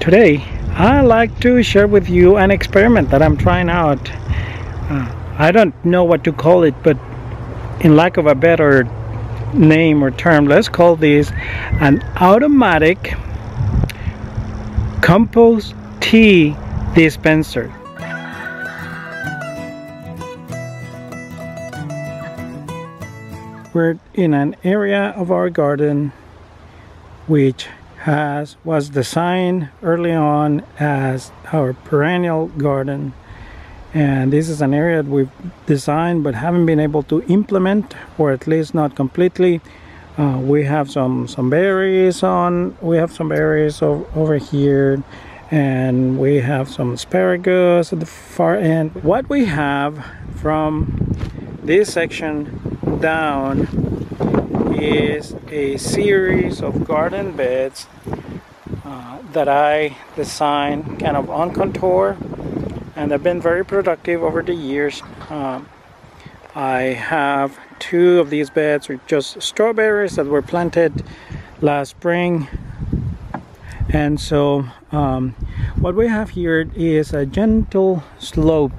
Today, I like to share with you an experiment that I'm trying out. I don't know what to call it, but in lack of a better name or term, let's call this an automatic compost tea dispenser. We're in an area of our garden which was designed early on as our perennial garden, and this is an area that we've designed but haven't been able to implement, or at least not completely. We have some berries over here, and we have some asparagus at the far end. What we have from this section down is a series of garden beds that I designed kind of on contour, and they've been very productive over the years. I have two of these beds with just strawberries that were planted last spring, and so what we have here is a gentle slope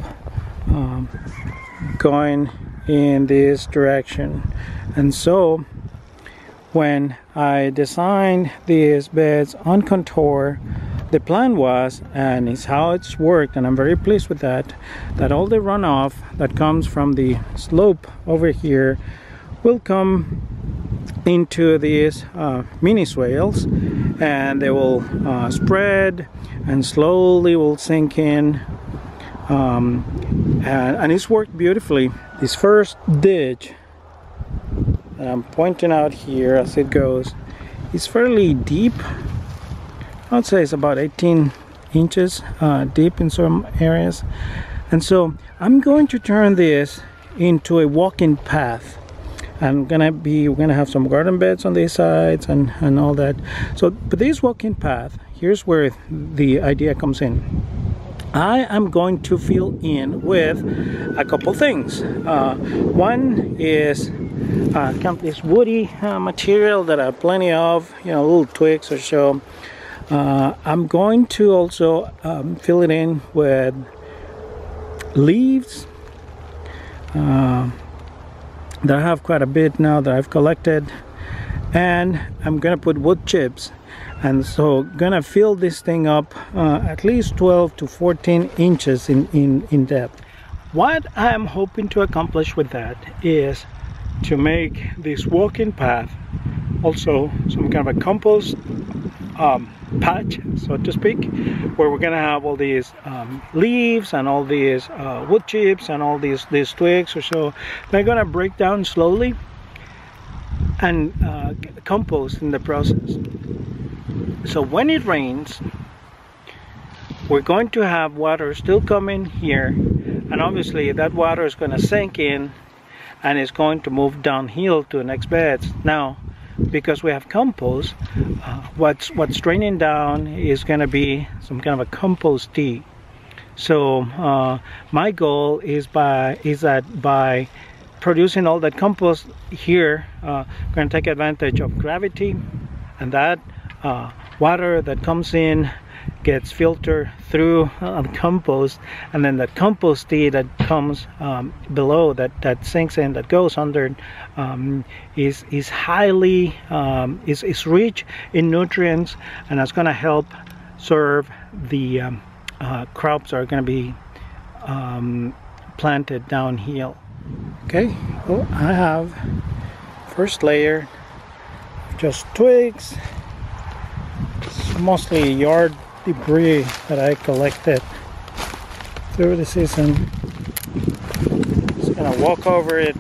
going in this direction. And so when I designed these beds on contour, the plan was, and it's how it's worked, and I'm very pleased with that all the runoff that comes from the slope over here will come into these mini swales, and they will spread and slowly will sink in, and it's worked beautifully. This first ditch that I'm pointing out here as it goes is fairly deep. I'd say it's about 18 inches deep in some areas, and so I'm going to turn this into a walking path. We're gonna have some garden beds on these sides and all that. So, but this walking path, here's where the idea comes in. I am going to fill in with a couple things. One is kind of this woody material that I have plenty of, little twigs or so. I'm going to also fill it in with leaves that I have quite a bit now that I've collected, and I'm gonna put wood chips. And so gonna fill this thing up at least 12 to 14 inches in depth. What I'm hoping to accomplish with that is to make this walking path also some kind of a compost patch, so to speak, where we're gonna have all these leaves and all these wood chips and all these twigs or so. They're gonna break down slowly and compost in the process. So when it rains, we're going to have water still coming here, and obviously that water is going to sink in and it's going to move downhill to the next beds. Now, because we have compost, what's draining down is going to be some kind of a compost tea. So my goal is that by producing all that compost here, we're going to take advantage of gravity, and that water that comes in gets filtered through the compost, and then that compost tea that comes below, that sinks in, that goes under, is highly is rich in nutrients, and that's going to help serve the crops that are going to be planted downhill. Okay, well, I have first layer just twigs, mostly yard debris that I collected through the season. Just gonna walk over it,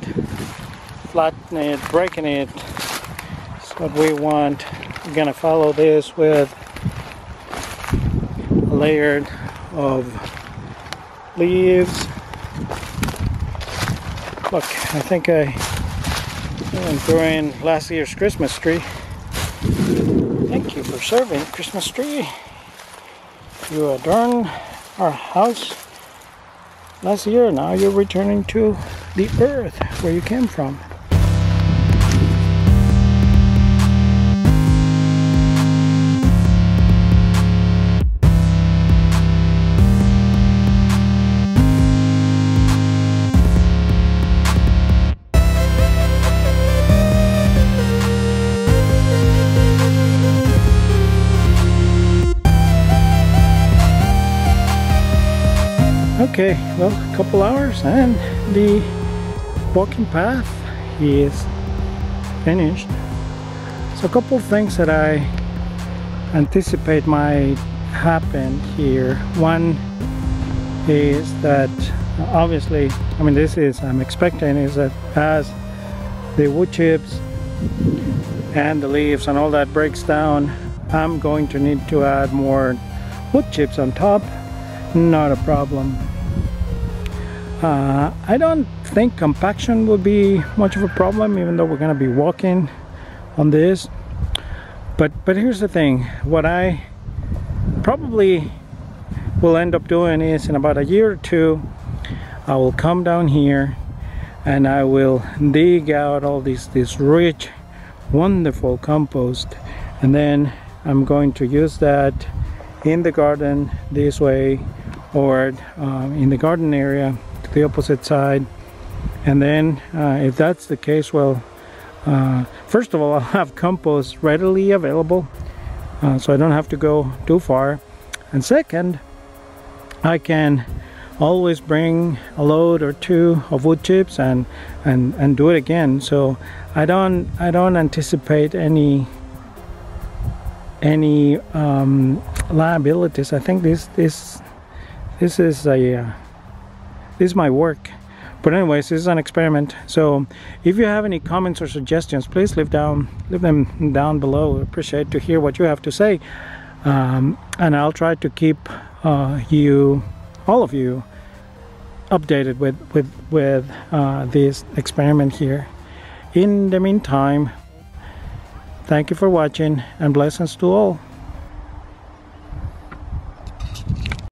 flatten it, breaking it. That's what we want. We're gonna follow this with a layer of leaves. Look, I think I threw in last year's Christmas tree. Thank you for serving, Christmas tree. You adorned our house last year. Now you're returning to the earth where you came from. Okay, well, a couple hours and the walking path is finished. So a couple things that I anticipate might happen here. One is that obviously, I mean, I'm expecting is that as the wood chips and the leaves and all that breaks down, I'm going to need to add more wood chips on top. Not a problem. I don't think compaction will be much of a problem, even though we're going to be walking on this. But here's the thing, what I probably will end up doing is in about a year or two, I will come down here and I will dig out all this rich, wonderful compost, and then I'm going to use that in the garden this way, or in the garden area to the opposite side. And then if that's the case, well, first of all, I'll have compost readily available, so I don't have to go too far. And second, I can always bring a load or two of wood chips and do it again. So I don't anticipate any liabilities. I think this is my work. But anyways, this is an experiment. So if you have any comments or suggestions, please leave them down below. I appreciate to hear what you have to say, and I'll try to keep all of you updated with this experiment here. In the meantime, thank you for watching, and blessings to all.